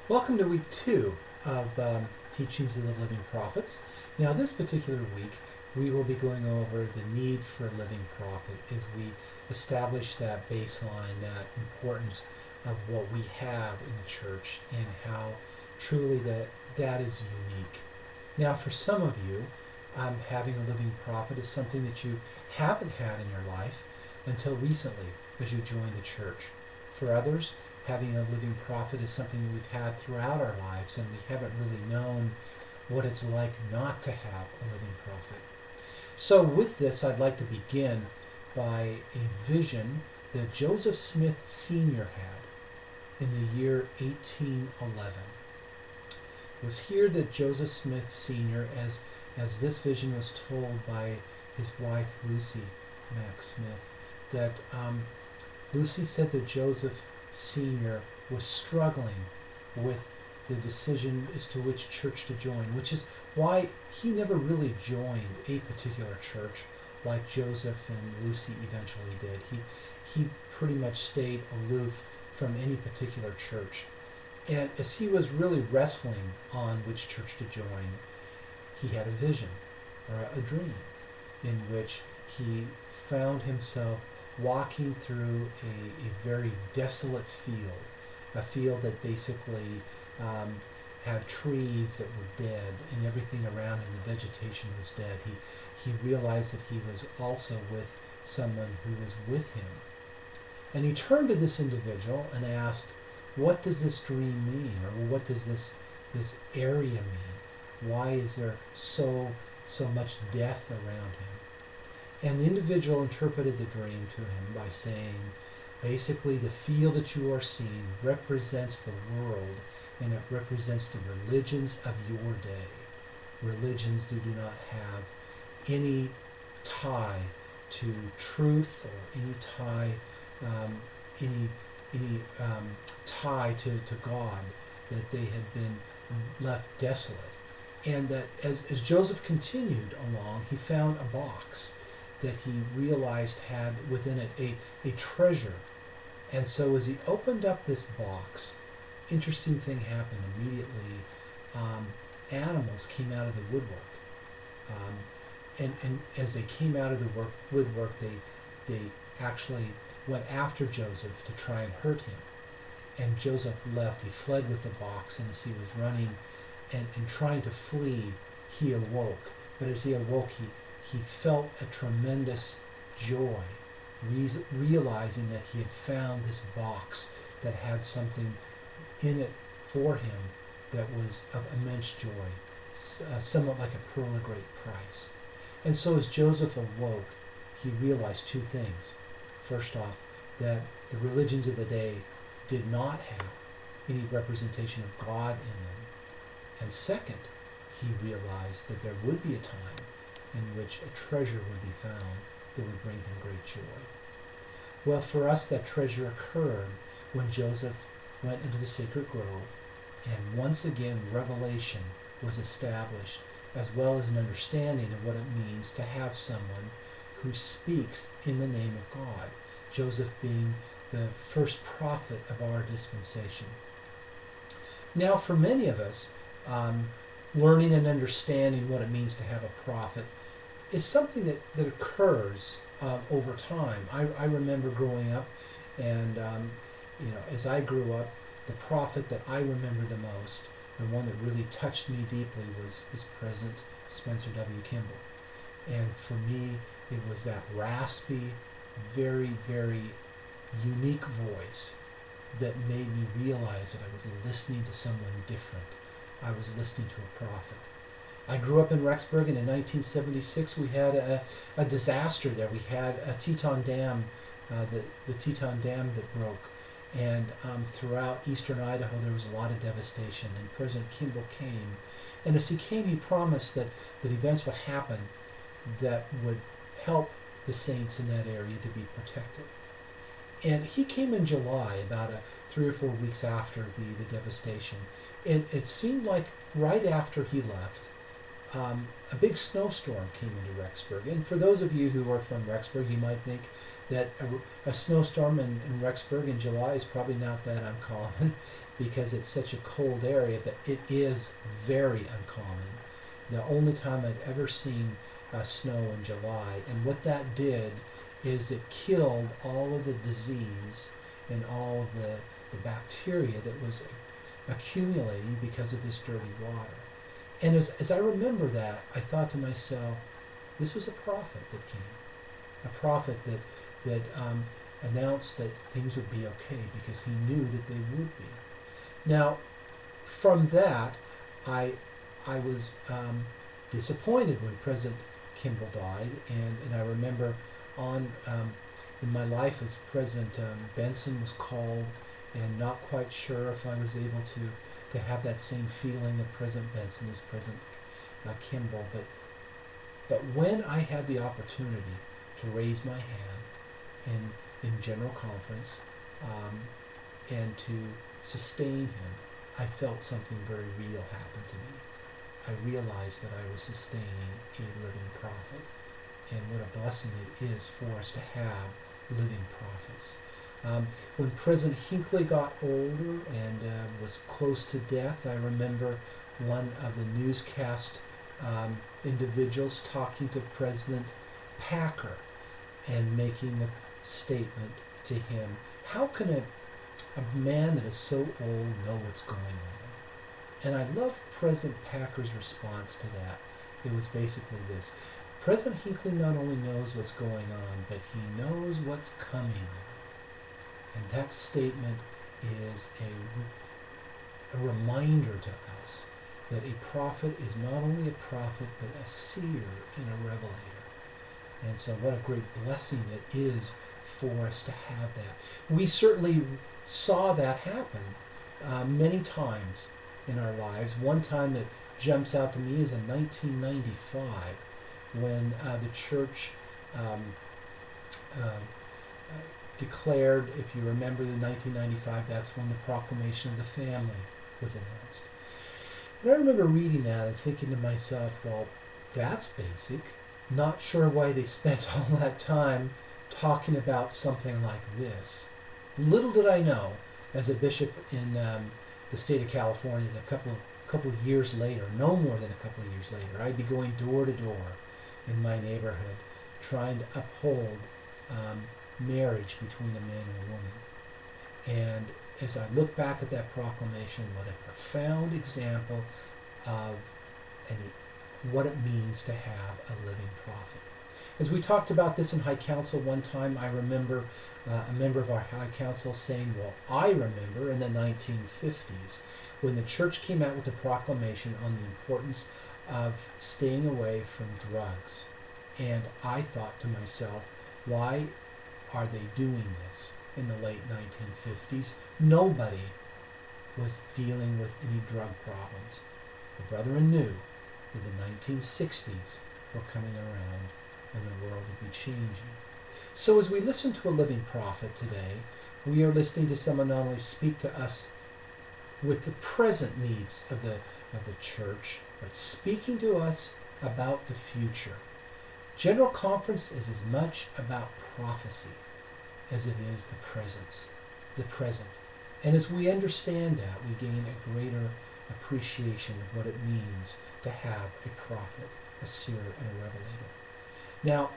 Welcome to week 2 of Teachings of the Living Prophets. Now, this particular week, we will be going over the need for a living prophet as we establish that baseline, that importance of what we have in the church and how truly that is unique. Now, for some of you, having a living prophet is something that you haven't had in your life until recently as you joined the church. For others, having a living prophet is something that we've had throughout our lives, and we haven't really known what it's like not to have a living prophet. So with this, I'd like to begin by a vision that Joseph Smith Sr. had in the year 1811. It was here that Joseph Smith Sr., as this vision was told by his wife Lucy Mack Smith, that Lucy said that Joseph Sr. was struggling with the decision as to which church to join, which is why he never really joined a particular church like Joseph and Lucy eventually did. He pretty much stayed aloof from any particular church. And as he was really wrestling on which church to join, he had a vision, or a dream, in which he found himself walking through a very desolate field, a field that basically had trees that were dead and everything around him, the vegetation was dead. He realized that he was also with someone who was with him. And he turned to this individual and asked, what does this dream mean? Or what does this area mean? Why is there so much death around him? And the individual interpreted the dream to him by saying, basically, the field that you are seeing represents the world, and it represents the religions of your day. Religions that do not have any tie to truth or any tie, tie to God, that they had been left desolate. And that as Joseph continued along, he found a box that he realized had within it a treasure. And so as he opened up this box, interesting thing happened immediately. Animals came out of the woodwork. And as they came out of the woodwork, they actually went after Joseph to try and hurt him. And Joseph left. He fled with the box, and as he was running and trying to flee, he awoke. But as he awoke, he felt a tremendous joy, realizing that he had found this box that had something in it for him that was of immense joy, somewhat like a pearl of great price. And so as Joseph awoke, he realized two things. First off, that the religions of the day did not have any representation of God in them. And second, he realized that there would be a time in which a treasure would be found that would bring him great joy. Well, for us, that treasure occurred when Joseph went into the sacred grove, and once again revelation was established, as well as an understanding of what it means to have someone who speaks in the name of God, Joseph being the first prophet of our dispensation. Now, for many of us, learning and understanding what it means to have a prophet is something that occurs over time. I remember growing up, and as I grew up, the prophet that I remember the most, the one that really touched me deeply, was President Spencer W. Kimball. And for me, it was that raspy, very, very unique voice that made me realize that I was listening to someone different. I was listening to a prophet. I grew up in Rexburg, and in 1976 we had a disaster there. We had a Teton Dam, the Teton Dam that broke. And throughout eastern Idaho there was a lot of devastation, and President Kimball came. And as he came, he promised that events would happen that would help the saints in that area to be protected. And he came in July, about 3 or 4 weeks after the devastation. And it seemed like right after he left, a big snowstorm came into Rexburg. And for those of you who are from Rexburg, you might think that a snowstorm in Rexburg in July is probably not that uncommon because it's such a cold area, but it is very uncommon. The only time I've ever seen snow in July, and what that did is it killed all of the disease and all of the bacteria that was accumulating because of this dirty water. And as I remember that, I thought to myself, this was a prophet that came, a prophet that announced that things would be okay because he knew that they would be. Now, from that, I was disappointed when President Kimball died, and I remember in my life as President Benson was called, and not quite sure if I was able to have that same feeling of President Benson as President Kimball, but when I had the opportunity to raise my hand in General Conference and to sustain him, I felt something very real happen to me. I realized that I was sustaining a living prophet, and what a blessing it is for us to have living prophets. When President Hinckley got older and was close to death, I remember one of the newscast individuals talking to President Packer and making a statement to him. How can a man that is so old know what's going on? And I love President Packer's response to that. It was basically this. President Hinckley not only knows what's going on, but he knows what's coming on. And that statement is a reminder to us that a prophet is not only a prophet, but a seer and a revelator. And so what a great blessing it is for us to have that. We certainly saw that happen many times in our lives. One time that jumps out to me is in 1995 when the church declared, if you remember in 1995, that's when the proclamation of the family was announced. And I remember reading that and thinking to myself, well, that's basic. Not sure why they spent all that time talking about something like this. Little did I know, as a bishop in the state of California, a couple of years later, no more than a couple of years later, I'd be going door to door in my neighborhood trying to uphold marriage between a man and a woman. And as I look back at that proclamation, what a profound example of what it means to have a living prophet. As we talked about this in High Council one time, I remember a member of our High Council saying, well, I remember in the 1950s when the church came out with a proclamation on the importance of staying away from drugs. And I thought to myself, why are they doing this in the late 1950s? Nobody was dealing with any drug problems. The brethren knew that the 1960s were coming around and the world would be changing. So as we listen to a living prophet today, we are listening to someone not only speak to us with the present needs of the church, but speaking to us about the future. General Conference is as much about prophecy as it is the present. And as we understand that, we gain a greater appreciation of what it means to have a prophet, a seer, and a revelator. Now,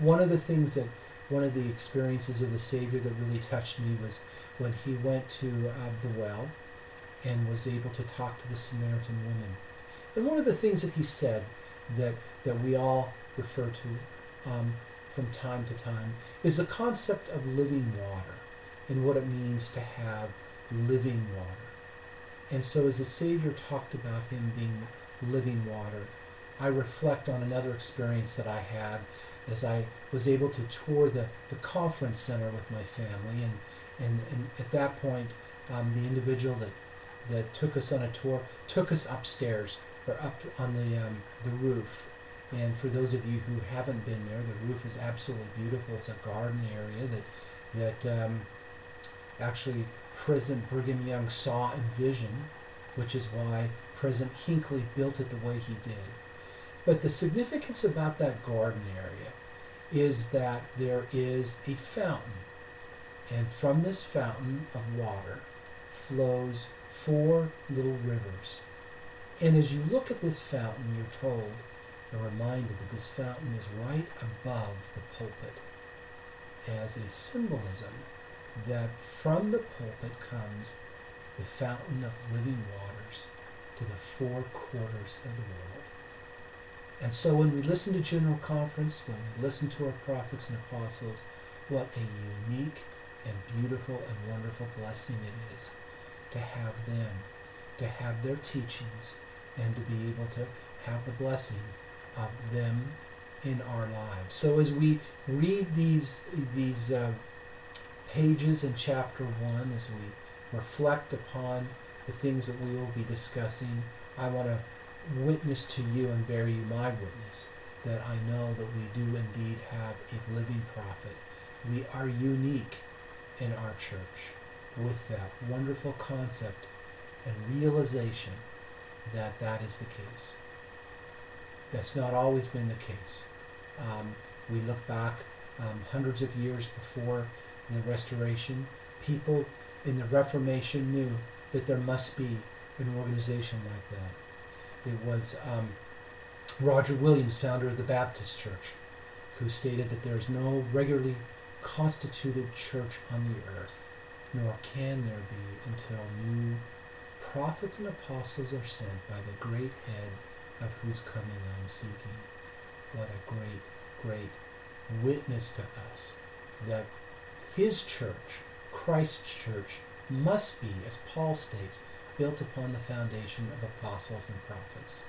one of the experiences of the Savior that really touched me was when he went to the well and was able to talk to the Samaritan woman. And one of the things that he said that we all refer to from time to time is the concept of living water and what it means to have living water. And so as the Savior talked about him being living water, I reflect on another experience that I had as I was able to tour the conference center with my family. And at that point, the individual that took us on a tour took us upstairs, or up on the roof. And for those of you who haven't been there, the roof is absolutely beautiful. It's a garden area that actually President Brigham Young saw and visioned, which is why President Hinckley built it the way he did. But the significance about that garden area is that there is a fountain. And from this fountain of water flows 4 little rivers. And as you look at this fountain, you're told and reminded that this fountain is right above the pulpit as a symbolism that from the pulpit comes the fountain of living waters to the 4 quarters of the world. And so when we listen to General Conference, when we listen to our prophets and apostles, what a unique and beautiful and wonderful blessing it is to have them, to have their teachings, and to be able to have the blessing of them in our lives. So as we read these pages in chapter 1, as we reflect upon the things that we will be discussing, I want to witness to you and bear you my witness that I know that we do indeed have a living prophet. We are unique in our church with that wonderful concept and realization that that is the case. That's not always been the case. We look back hundreds of years before the Restoration. People in the Reformation knew that there must be an organization like that. It was Roger Williams, founder of the Baptist Church, who stated that there is no regularly constituted church on the earth, nor can there be until new prophets and apostles are sent by the great head of whose coming I am seeking. What a great, great witness to us that his church, Christ's church, must be, as Paul states, built upon the foundation of apostles and prophets.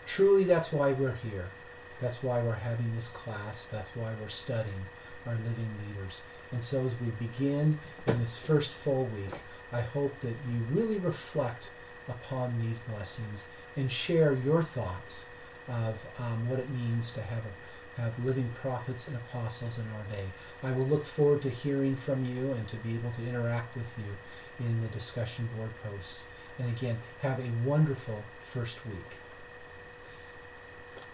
Truly, that's why we're here. That's why we're having this class. That's why we're studying our living leaders. And so as we begin in this first full week, I hope that you really reflect upon these blessings and share your thoughts of what it means to have living prophets and apostles in our day. I will look forward to hearing from you and to be able to interact with you in the discussion board posts. And again, have a wonderful first week.